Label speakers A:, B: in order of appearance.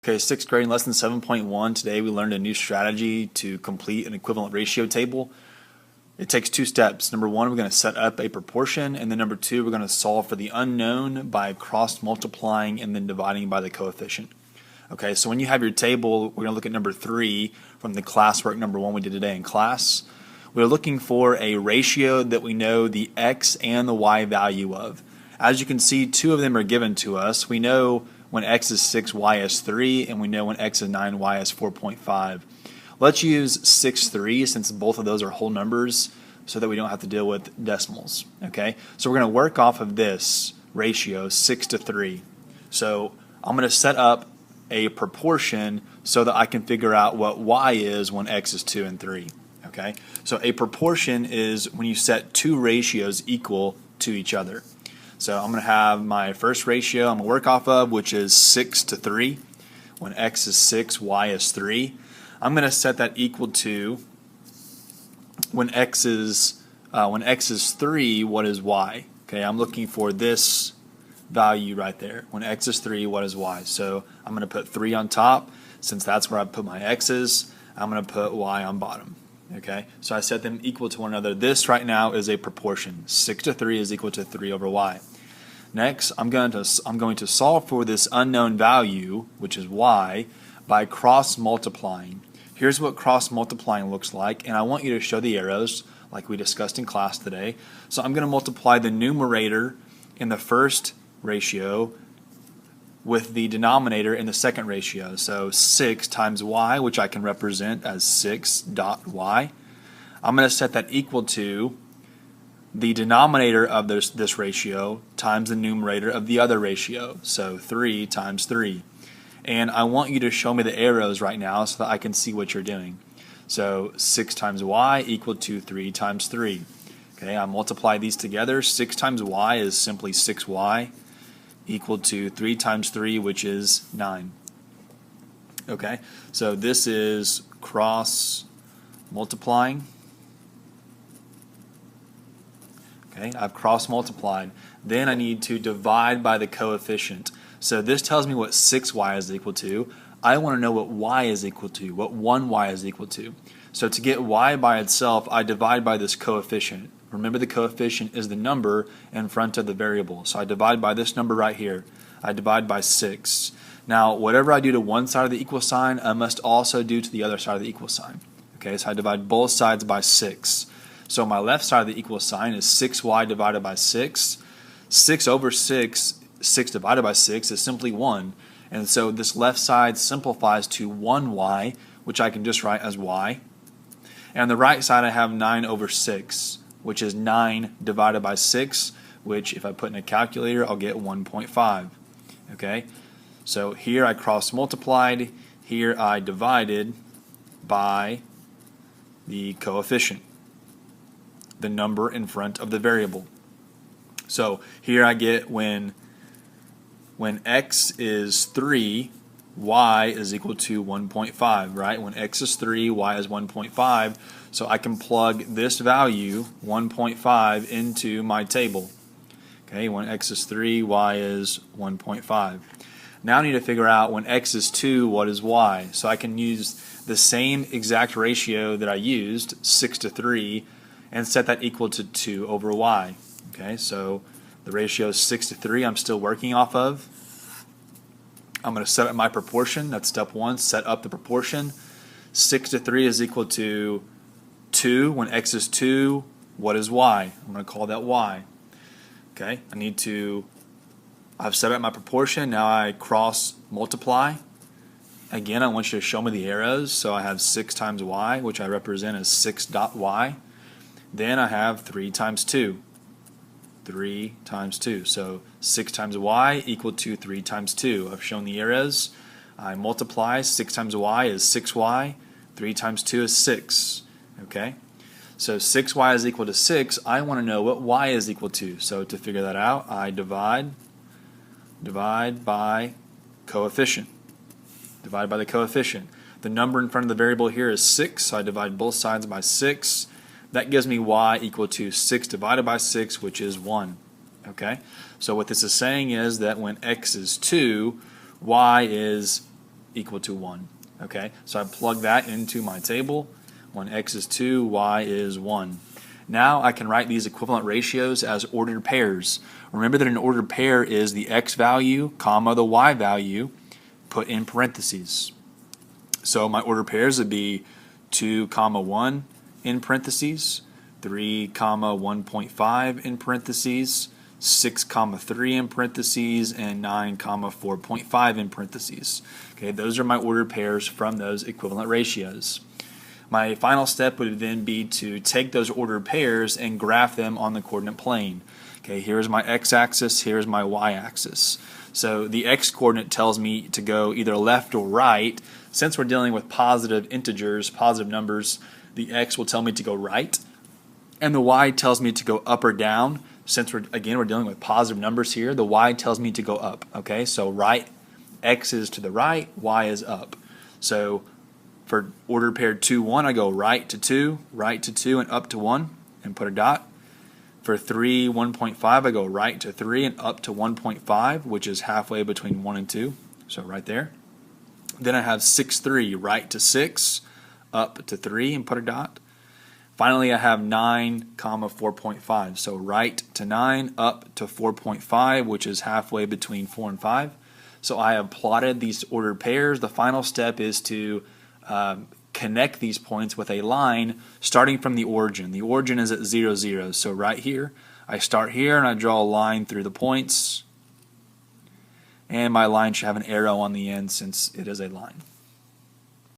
A: Okay, sixth grade lesson 7.1. Today we learned a new strategy to complete an equivalent ratio table. It takes two steps. Number one, we're going to set up a proportion, and then number two, we're going to solve for the unknown by cross multiplying and then dividing by the coefficient. Okay, so when you have your table, we're going to look at number 3 from the classwork number 1 we did today in class. We're looking for a ratio that we know the x and the y value of. As you can see, two of them are given to us. We know when x is 6, y is 3, and we know when x is 9, y is 4.5. Let's use 6, 3 since both of those are whole numbers so that we don't have to deal with decimals. Okay, so we're going to work off of this ratio 6 to 3. So I'm going to set up a proportion so that I can figure out what y is when x is 2 and 3. Okay, so a proportion is when you set two ratios equal to each other. So I'm going to have my first ratio I'm going to work off of, which is 6 to 3. When x is 6, y is 3. I'm going to set that equal to when x is 3, what is y? Okay, I'm looking for this value right there. When x is 3, what is y? So I'm going to put 3 on top. Since that's where I put my x's, I'm going to put y on bottom. Okay, so I set them equal to one another. This right now is a proportion. 6 to 3 is equal to 3 over y. Next, I'm going to solve for this unknown value, which is y, by cross multiplying. Here's what cross multiplying looks like, and I want you to show the arrows like we discussed in class today. So I'm going to multiply the numerator in the first ratio with the denominator in the second ratio. So 6 times y, which I can represent as 6 dot y. I'm going to set that equal to the denominator of this ratio times the numerator of the other ratio. So 3 times 3. And I want you to show me the arrows right now so that I can see what you're doing. So 6 times y equal to 3 times 3. Okay, I multiply these together. 6 times y is simply 6y equal to 3 times 3, which is 9. Okay, so this is cross multiplying. Okay, I've cross multiplied. Then I need to divide by the coefficient. So this tells me what 6y is equal to. I want to know what y is equal to, what 1y is equal to. So to get y by itself, I divide by this coefficient. Remember, the coefficient is the number in front of the variable. So I divide by this number right here. I divide by 6. Now, whatever I do to one side of the equal sign, I must also do to the other side of the equal sign. Okay, so I divide both sides by 6. So my left side of the equal sign is 6y divided by 6. 6 over 6, 6 divided by 6 is simply 1. And so this left side simplifies to 1y, which I can just write as y. And on the right side I have 9 over 6, which is 9 divided by 6, which if I put in a calculator, I'll get 1.5. Okay, so here I cross multiplied, here I divided by the coefficient, the number in front of the variable. So here I get when x is 3, y is equal to 1.5, right? When x is 3, y is 1.5. So I can plug this value, 1.5, into my table. Okay, when x is 3, y is 1.5. Now I need to figure out when x is 2, what is y? So I can use the same exact ratio that I used, 6 to 3, and set that equal to 2 over y. Okay, so the ratio is 6 to 3 I'm still working off of. I'm going to set up my proportion. That's step 1, set up the proportion. 6 to 3 is equal to 2. When x is 2, what is y? I'm going to call that y. Okay, I've set up my proportion. Now I cross multiply. Again, I want you to show me the arrows. So I have 6 times y, which I represent as 6 dot y. Then I have 3 times 2. 3 times 2. So 6 times y equal to 3 times 2. I've shown the arrows. I multiply. 6 times y is 6y. 3 times 2 is 6. Okay? So 6y is equal to 6. I want to know what y is equal to. So to figure that out, I divide by coefficient. Divide by the coefficient. The number in front of the variable here is 6, so I divide both sides by 6. That gives me y equal to 6 divided by 6, which is 1. Okay? So what this is saying is that when x is 2, y is equal to 1. Okay, so I plug that into my table. When x is 2, y is 1. Now I can write these equivalent ratios as ordered pairs. Remember that an ordered pair is the x value, comma, the y value, put in parentheses. So my ordered pairs would be 2, comma, 1 in parentheses, 3, comma, 1.5 in parentheses, 6, comma, 3 in parentheses, and 9, comma, 4.5 in parentheses. Okay, those are my ordered pairs from those equivalent ratios. My final step would then be to take those ordered pairs and graph them on the coordinate plane. Okay, here's my x-axis, here's my y-axis. So the x-coordinate tells me to go either left or right. Since we're dealing with positive integers, positive numbers, the x will tell me to go right, and the y tells me to go up or down. Since we're dealing with positive numbers here, the y tells me to go up. Okay, so right, x is to the right, y is up. So for ordered pair 2, 1, I go right to 2, and up to 1, and put a dot. For 3, 1.5, I go right to 3 and up to 1.5, which is halfway between 1 and 2, so right there. Then I have 6, 3, right to 6, up to 3, and put a dot. Finally, I have 9, comma, 4.5, so right to 9, up to 4.5, which is halfway between 4 and 5. So I have plotted these ordered pairs. The final step is to connect these points with a line starting from the origin. The origin is at 0, 0. So right here, I start here and I draw a line through the points. And my line should have an arrow on the end since it is a line.